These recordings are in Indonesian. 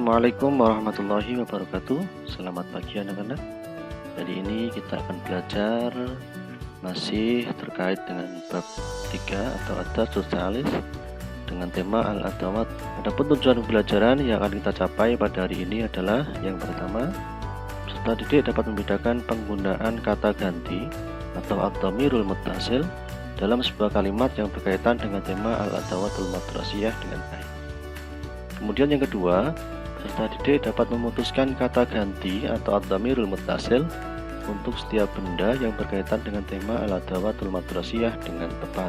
Assalamualaikum warahmatullahi wabarakatuh. Selamat pagi anak-anak. Hari ini kita akan belajar masih terkait dengan bab 3 atau adab sosialis dengan tema al-adawat. Adapun tujuan pembelajaran yang akan kita capai pada hari ini adalah yang pertama, peserta didik dapat membedakan penggunaan kata ganti atau ad-dhamirul muttasil dalam sebuah kalimat yang berkaitan dengan tema al-adawatul madrasiyah dengan baik. Kemudian yang kedua, peserta didik dapat memutuskan kata ganti atau ad-dhamirul muttasil untuk setiap benda yang berkaitan dengan tema al-adawatul madrasiyah dengan tepat.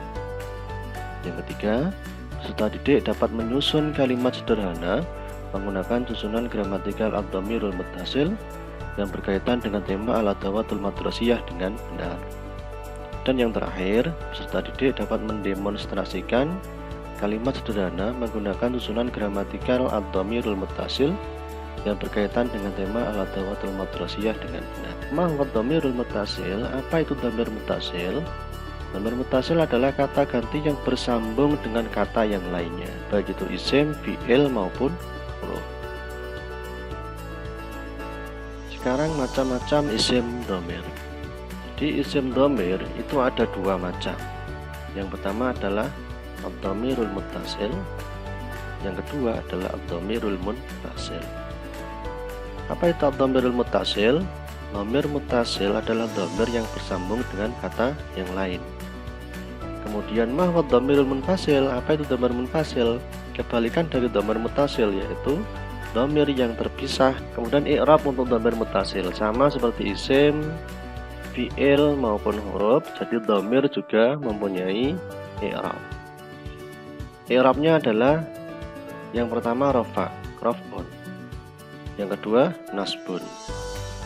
Yang ketiga, peserta didik dapat menyusun kalimat sederhana menggunakan susunan gramatikal ad-dhamirul muttasil yang berkaitan dengan tema al-adawatul madrasiyah dengan benar. Dan yang terakhir, peserta didik dapat mendemonstrasikan kalimat sederhana menggunakan susunan gramatikal ad-dhamirul muttasil yang berkaitan dengan tema al-adawatul madrasiyah dengan benar. Ad-dhamirul muttasil, apa itu dhamir muttasil? Dhamir muttasil adalah kata ganti yang bersambung dengan kata yang lainnya, baik itu isim, fi'il maupun huruf. Sekarang macam-macam isim dhamir. Jadi isim dhamir itu ada dua macam. Yang pertama adalah ad-dhamirul muttasil, yang kedua adalah ad-dhamirul munfasil. Apa itu ad-dhamirul muttasil? Dhamir muttasil adalah dhamir yang bersambung dengan kata yang lain. Kemudian ma dhamirul munfasil, apa itu dhamir munfasil? Kebalikan dari dhamir muttasil, yaitu dhamir yang terpisah. Kemudian i'rab untuk dhamir muttasil sama seperti isim, fi'il maupun huruf, jadi dhamir juga mempunyai i'rab. I'rabnya adalah yang pertama rafa, raf'un, yang kedua nasbun,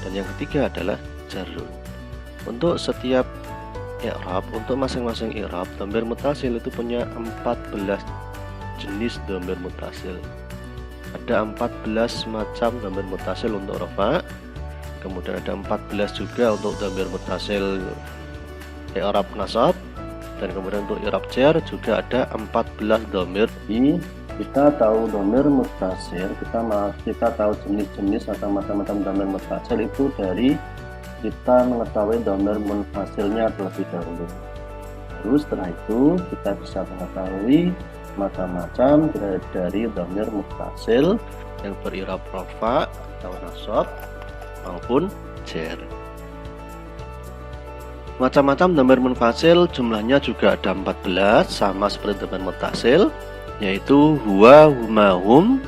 dan yang ketiga adalah jarrun. Untuk setiap i'rab, untuk masing-masing i'rab, dhamir muttasil itu punya 14 jenis dhamir muttasil. Ada 14 macam dhamir muttasil untuk rafa, kemudian ada 14 juga untuk dhamir muttasil i'rab nasab, dan kemudian untuk i'rab jar juga ada 14 dhamir. Kita tahu dhamir muttasil, kita tahu jenis-jenis atau macam-macam dhamir muttasil itu dari kita mengetahui dhamir munfasilnya terlebih dahulu. Lalu setelah itu kita bisa mengetahui macam-macam dari dhamir muttasil yang berirab rafa atau nasab maupun jar. Macam-macam dhamir munfasil jumlahnya juga ada 14, sama seperti dhamir muttasil, yaitu huwa, huma, hum,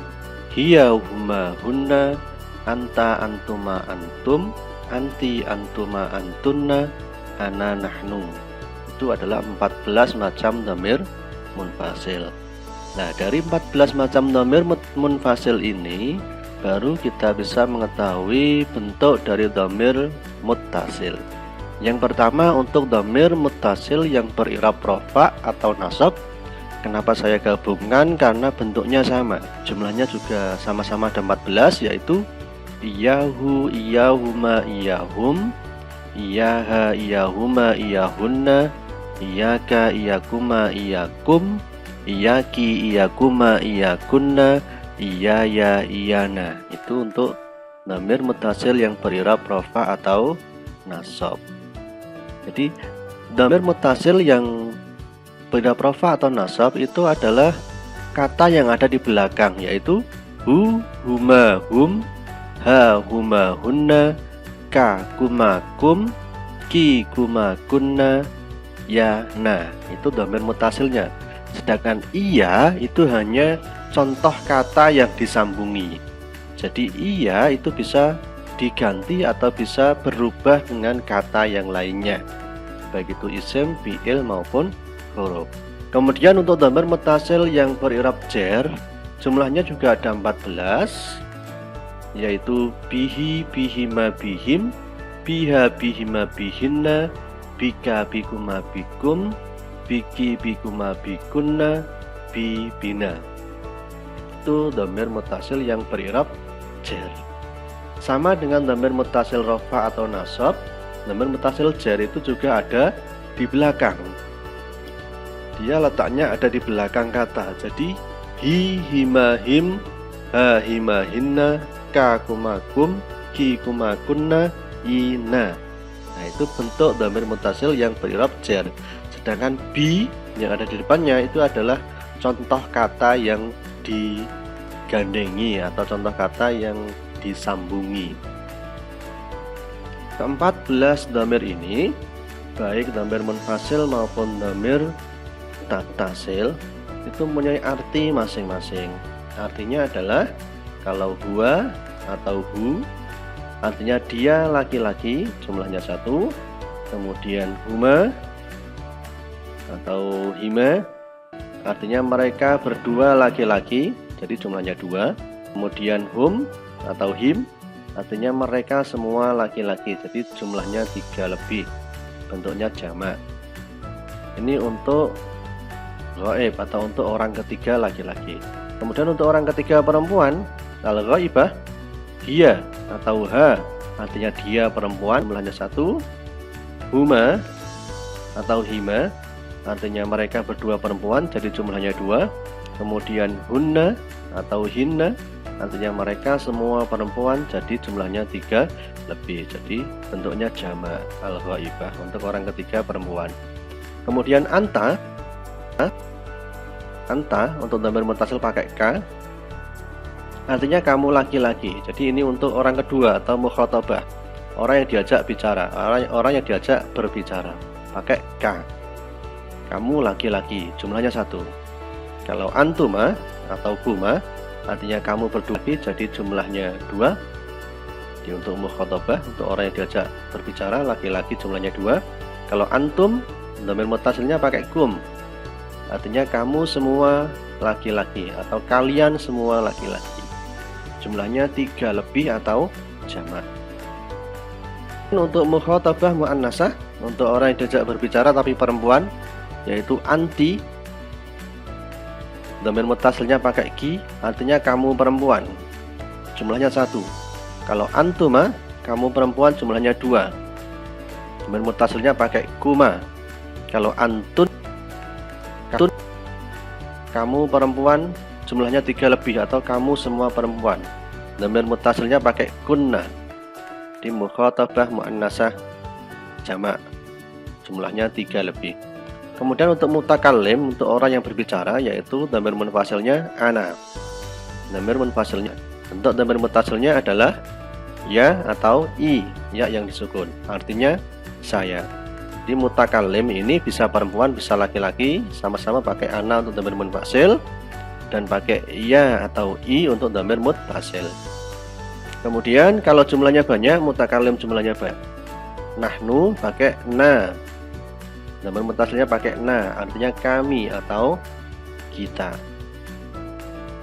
hiya, huma, hunna, anta, antuma, antum, anti, antuma, antunna, ana, nahnu. Itu adalah 14 macam dhamir munfasil. Nah, dari 14 macam dhamir munfasil ini baru kita bisa mengetahui bentuk dari dhamir muttasil. Yang pertama, untuk dhamir muttasil yang berirab rafa atau nasab. Kenapa saya gabungkan? Karena bentuknya sama, jumlahnya juga sama-sama ada 14, yaitu iyahu, iyahuma, iyahum, iyaha, iyahuma, iyahunna, iyaka, iyakuma, iyakum, iyaki, iyakuma, iyakunna, iyaya, iyana. Itu untuk dhamir muttasil yang berirab rafa atau nasab. Jadi dhamir muttasil yang berirab rafa atau nasab itu adalah kata yang ada di belakang, yaitu hu, huma, hum, ha, huma, hunna, ka, kuma, kum, ki, kuma, kunna, ya, na. Itu dhamir muttasilnya. Sedangkan iya itu hanya contoh kata yang disambungi. Jadi iya itu bisa diganti atau bisa berubah dengan kata yang lainnya, baik itu isim, fi'il maupun huruf. Kemudian untuk dhamir muttasil yang berirab jar, jumlahnya juga ada 14, yaitu bihi, bihima, bihim, biha, bihima, bihinna, bika, bikuma, bikum, biki, bikuma, bikunna, bi, bina. Itu dhamir muttasil yang berirab jar. Sama dengan dhamir muttasil rafa atau nasab, dhamir muttasil jar itu juga ada di belakang. Dia letaknya ada di belakang kata. Jadi hi, hima, him, ha hima hinna, ka kumakum, ki kumakunna, ina. Nah, itu bentuk dhamir muttasil yang berirob jar. Sedangkan bi yang ada di depannya itu adalah contoh kata yang digandengi atau contoh kata yang disambungi. Ke-14 dhamir ini, baik dhamir munfasil maupun dhamir muttasil, itu mempunyai arti masing-masing. Artinya adalah kalau huwa atau hu, artinya dia laki-laki, jumlahnya 1. Kemudian huma atau hima, artinya mereka berdua laki-laki, jadi jumlahnya 2. Kemudian hum atau him, artinya mereka semua laki-laki, jadi jumlahnya 3 lebih, bentuknya jamak. Ini untuk ghaib atau untuk orang ketiga laki-laki. Kemudian untuk orang ketiga perempuan, al-ghaibah, dia atau ha, artinya dia perempuan, jumlahnya 1. Huma atau hima, artinya mereka berdua perempuan, jadi jumlahnya 2. Kemudian hunna atau hinna, artinya mereka semua perempuan, jadi jumlahnya 3 lebih, jadi bentuknya jamak al-ghaibah untuk orang ketiga perempuan. Kemudian anta untuk dhamir muttasil pakai ka, artinya kamu laki-laki, jadi ini untuk orang kedua atau mukhatabah, orang yang diajak bicara, orang yang diajak berbicara, pakai ka. Kamu laki-laki, jumlahnya 1. Kalau antuma atau kuma, artinya kamu berdua, jadi jumlahnya 2. Jadi untuk mukhatabah, untuk orang yang diajak berbicara laki-laki, jumlahnya 2. Kalau antum, dhamir muttasilnya pakai kum, artinya kamu semua laki-laki atau kalian semua laki-laki, jumlahnya 3 lebih atau jamak. Untuk mukhatabah muannasah, untuk orang yang diajak berbicara tapi perempuan, yaitu anti, dhamir muttasilnya pakai ki, artinya kamu perempuan, jumlahnya 1. Kalau antuma, kamu perempuan, jumlahnya 2. Dhamir muttasilnya pakai kuma. Kalau antun, kamu perempuan, jumlahnya 3 lebih atau kamu semua perempuan, dhamir muttasilnya pakai kunna. Di mukhatabah muannasah jamak, jumlahnya 3 lebih. Kemudian untuk mutakallim, untuk orang yang berbicara, yaitu dhamir munfasilnya ana. Dhamir munfasilnya, bentuk dhamir muttasilnya adalah ya atau i, ya yang disukun, artinya saya. Di mutakallim ini bisa perempuan, bisa laki-laki, sama-sama pakai ana untuk dhamir munfasil dan pakai ya atau i untuk dhamir muttasil. Kemudian kalau jumlahnya banyak, mutakallim jumlahnya banyak, nahnu pakai na, dhamir muttasilnya pakai na, artinya kami atau kita.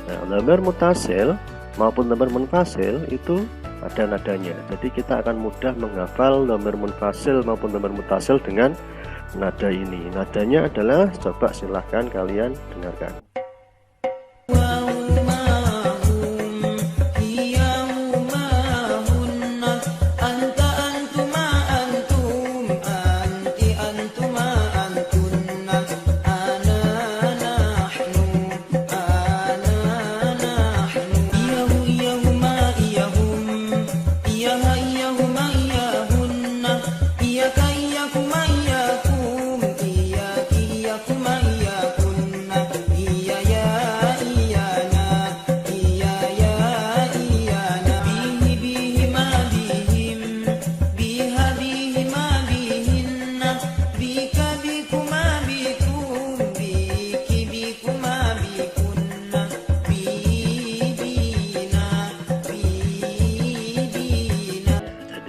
Nah, dhamir muttasil maupun dhamir munfasil itu ada nadanya, jadi kita akan mudah menghafal dhamir munfasil maupun dhamir muttasil dengan nada ini. Nadanya adalah, coba silahkan kalian dengarkan.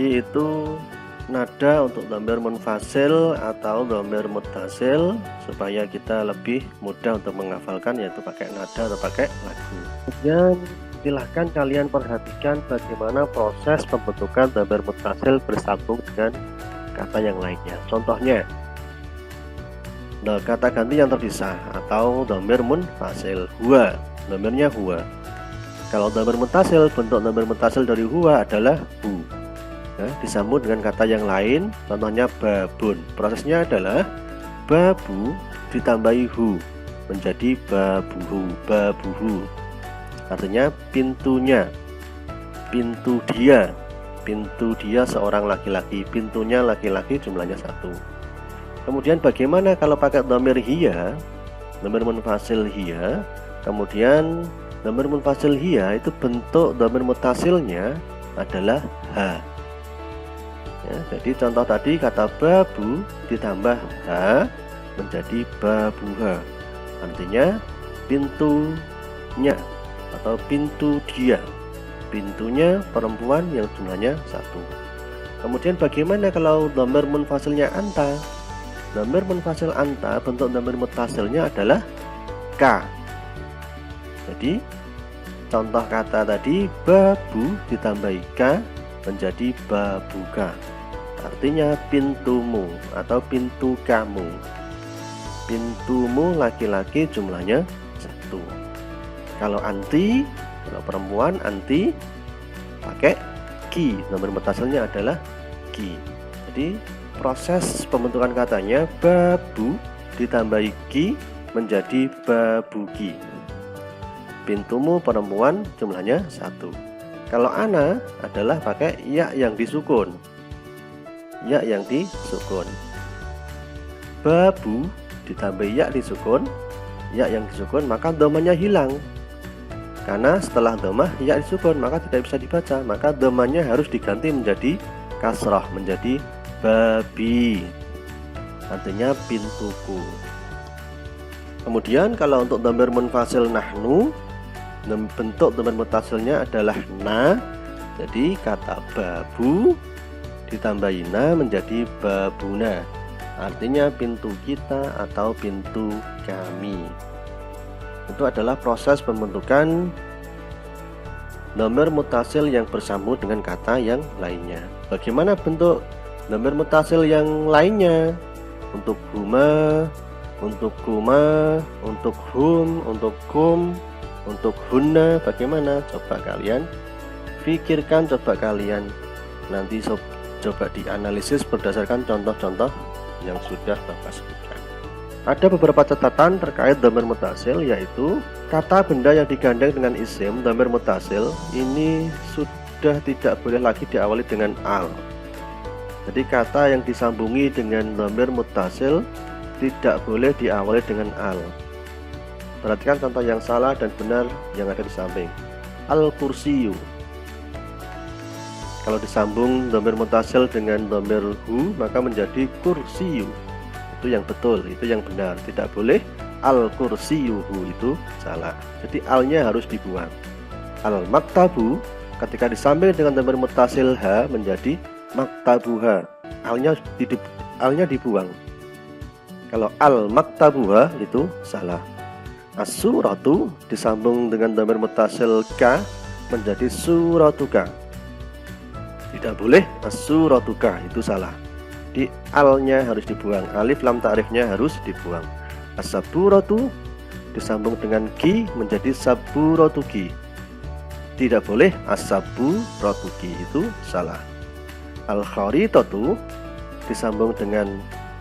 Itu nada untuk dhamir munfasil atau dhamir muttasil, supaya kita lebih mudah untuk menghafalkan, yaitu pakai nada atau pakai lagu. Kemudian silahkan kalian perhatikan bagaimana proses pembentukan dhamir muttasil bersambung dengan kata yang lainnya. Contohnya, kata ganti yang terpisah atau dhamir munfasil, huwa, dhamirnya huwa. Kalau dhamir muttasil, bentuk dhamir muttasil dari huwa adalah hu. Nah, disambung dengan kata yang lain, contohnya babun. Prosesnya adalah babu ditambahi hu menjadi babuhu, babuhu. artinya pintunya, pintu dia, pintu dia seorang laki-laki, pintunya laki-laki jumlahnya 1. Kemudian bagaimana kalau pakai dhamir hiya, dhamir munfasil hiya, kemudian dhamir munfasil hiya itu bentuk dhamir mutasilnya adalah ha. Ya, jadi contoh tadi kata babu ditambah ha menjadi babuha, artinya pintunya atau pintu dia, pintunya perempuan yang jumlahnya 1. Kemudian bagaimana kalau dhamir munfasilnya anta? Dhamir munfasil anta bentuk dhamir mutasilnya adalah ka. Jadi contoh kata tadi babu ditambahi ka menjadi babuka, artinya pintumu atau pintu kamu, pintumu laki-laki jumlahnya 1. Kalau anti, kalau perempuan anti pakai ki, nomor mutasilnya adalah ki. Jadi proses pembentukan katanya babu ditambahi ki menjadi babuki, pintumu perempuan jumlahnya 1. Kalau ana adalah pakai ya yang disukun, ya yang disukun. Babu ditambah ya disukun, ya yang disukun, maka domanya hilang. Karena setelah domah ya disukun maka tidak bisa dibaca, maka domanya harus diganti menjadi kasrah, menjadi babi, artinya pintuku. Kemudian kalau untuk dhamir munfasil nahnu, bentuk dhamir mutasilnya adalah na. Jadi kata babu ditambahi na menjadi babuna, artinya pintu kita atau pintu kami. Itu adalah proses pembentukan dhamir mutasil yang bersambung dengan kata yang lainnya. Bagaimana bentuk dhamir mutasil yang lainnya? Untuk huma, untuk kuma, untuk hum, untuk kum, untuk hunna, bagaimana? Coba kalian pikirkan, coba kalian nanti coba dianalisis berdasarkan contoh-contoh yang sudah Bapak sebutkan. Ada beberapa catatan terkait dhamir mutasil, yaitu kata benda yang digandeng dengan isim dhamir mutasil ini sudah tidak boleh lagi diawali dengan al. Jadi kata yang disambungi dengan dhamir mutasil tidak boleh diawali dengan al. Perhatikan contoh yang salah dan benar yang ada di samping. Al-kursiyu, kalau disambung dhamir mutasil dengan dhamir hu maka menjadi kursiyu. Itu yang betul, itu yang benar. Tidak boleh al-kursiyuhu, itu salah. Jadi alnya harus dibuang. Al-maktabu ketika disambung dengan dhamir mutasil ha menjadi maktabuha, alnya dibuang. Kalau al-maktabuha itu salah. As-suratu disambung dengan dhamir mutasil ka menjadi suratuka. Tidak boleh as-suratuka, itu salah. Di alnya harus dibuang, alif lam ta'rifnya harus dibuang. As-saburatu disambung dengan ki menjadi saburatuki. Tidak boleh as-saburatuki, itu salah. Al-kharitatu disambung dengan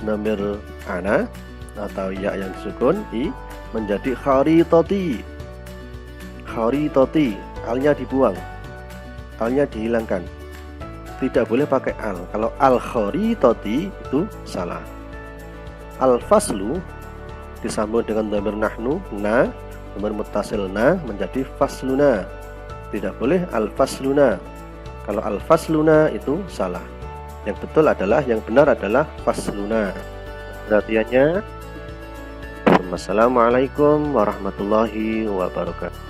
dhamir ana atau ya yang disukun i menjadi kharitati. Kharitati, alnya dibuang, alnya dihilangkan. Tidak boleh pakai al. Kalau al-kharitati itu salah. Al-faslu disambung dengan dhamir nahnu na, dhamir muttasil na menjadi fasluna. Tidak boleh al-fasluna. Kalau al-fasluna itu salah. Yang betul adalah, yang benar adalah fasluna. Perhatiannya. Wassalamualaikum warahmatullahi wabarakatuh.